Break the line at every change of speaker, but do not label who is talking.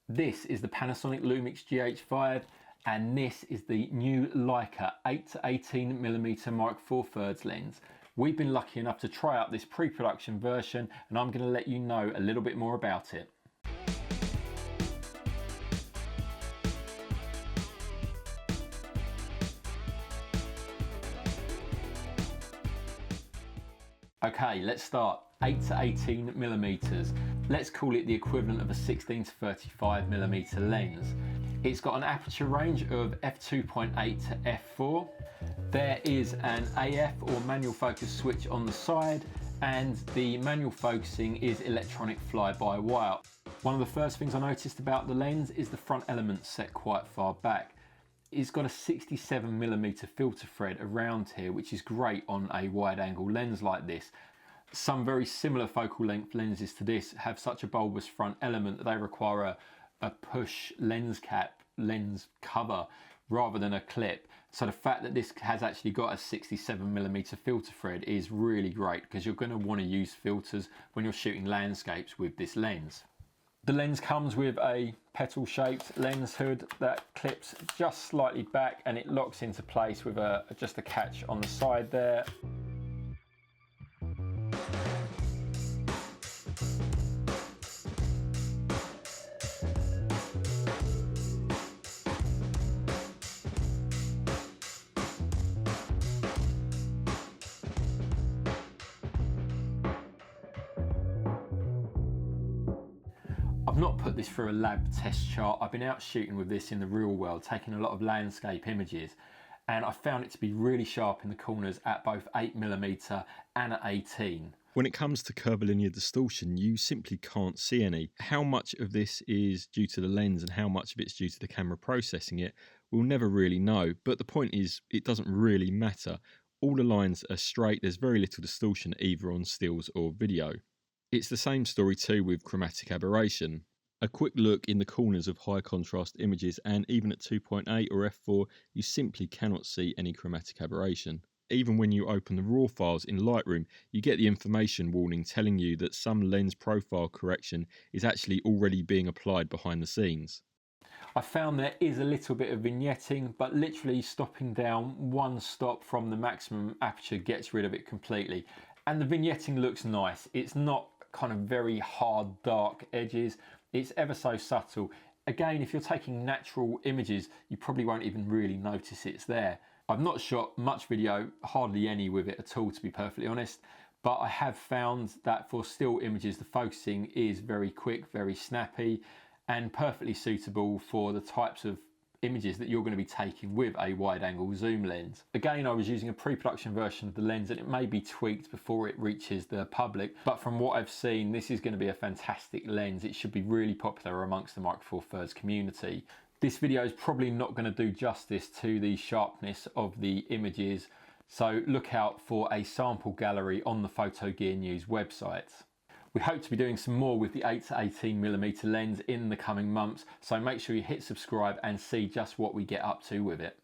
This is the Panasonic Lumix GH5 and this is the new Leica 8-18mm Mark IV thirds lens. We've been lucky enough to try out this pre-production version and I'm going to let you know a little bit more about it. Okay, let's start. 8-18mm. Let's call it the equivalent of a 16 to 35mm lens. It's got an aperture range of f2.8 to f4. There is an AF or manual focus switch on the side, and the manual focusing is electronic fly-by-wire. One of the first things I noticed about the lens is the front element set quite far back. It's got a 67mm filter thread around here, which is great on a wide angle lens like this. Some very similar focal length lenses to this have such a bulbous front element that they require a push lens cap, lens cover, rather than a clip. So the fact that this has actually got a 67mm filter thread is really great, because you're going to want to use filters when you're shooting landscapes with this lens. The lens comes with a petal-shaped lens hood that clips just slightly back and it locks into place with just a catch on the side there. I've not put this through a lab test chart. I've been out shooting with this in the real world, taking a lot of landscape images, and I found it to be really sharp in the corners at both 8mm and at 18.
When it comes to curvilinear distortion, you simply can't see any. How much of this is due to the lens and how much of it's due to the camera processing it, we'll never really know. But the point is, it doesn't really matter. All the lines are straight, there's very little distortion either on stills or video. It's the same story too with chromatic aberration. A quick look in the corners of high contrast images, and even at 2.8 or f4, you simply cannot see any chromatic aberration. Even when you open the raw files in Lightroom, you get the information warning telling you that some lens profile correction is actually already being applied behind the scenes.
I found there is a little bit of vignetting, but literally stopping down one stop from the maximum aperture gets rid of it completely. And the vignetting looks nice. It's not kind of very hard, dark edges. It's ever so subtle. Again, if you're taking natural images, you probably won't even really notice it's there. I've not shot much video, hardly any with it at all, to be perfectly honest, but I have found that for still images, the focusing is very quick, very snappy, and perfectly suitable for the types of images that you're going to be taking with a wide angle zoom lens. Again, I was using a pre-production version of the lens and it may be tweaked before it reaches the public, but from what I've seen, this is going to be a fantastic lens. It should be really popular amongst the Mark IV thirds community. This video is probably not going to do justice to the sharpness of the images, so look out for a sample gallery on the Photo Gear News website. We hope to be doing some more with the 8-18mm lens in the coming months, so make sure you hit subscribe and see just what we get up to with it.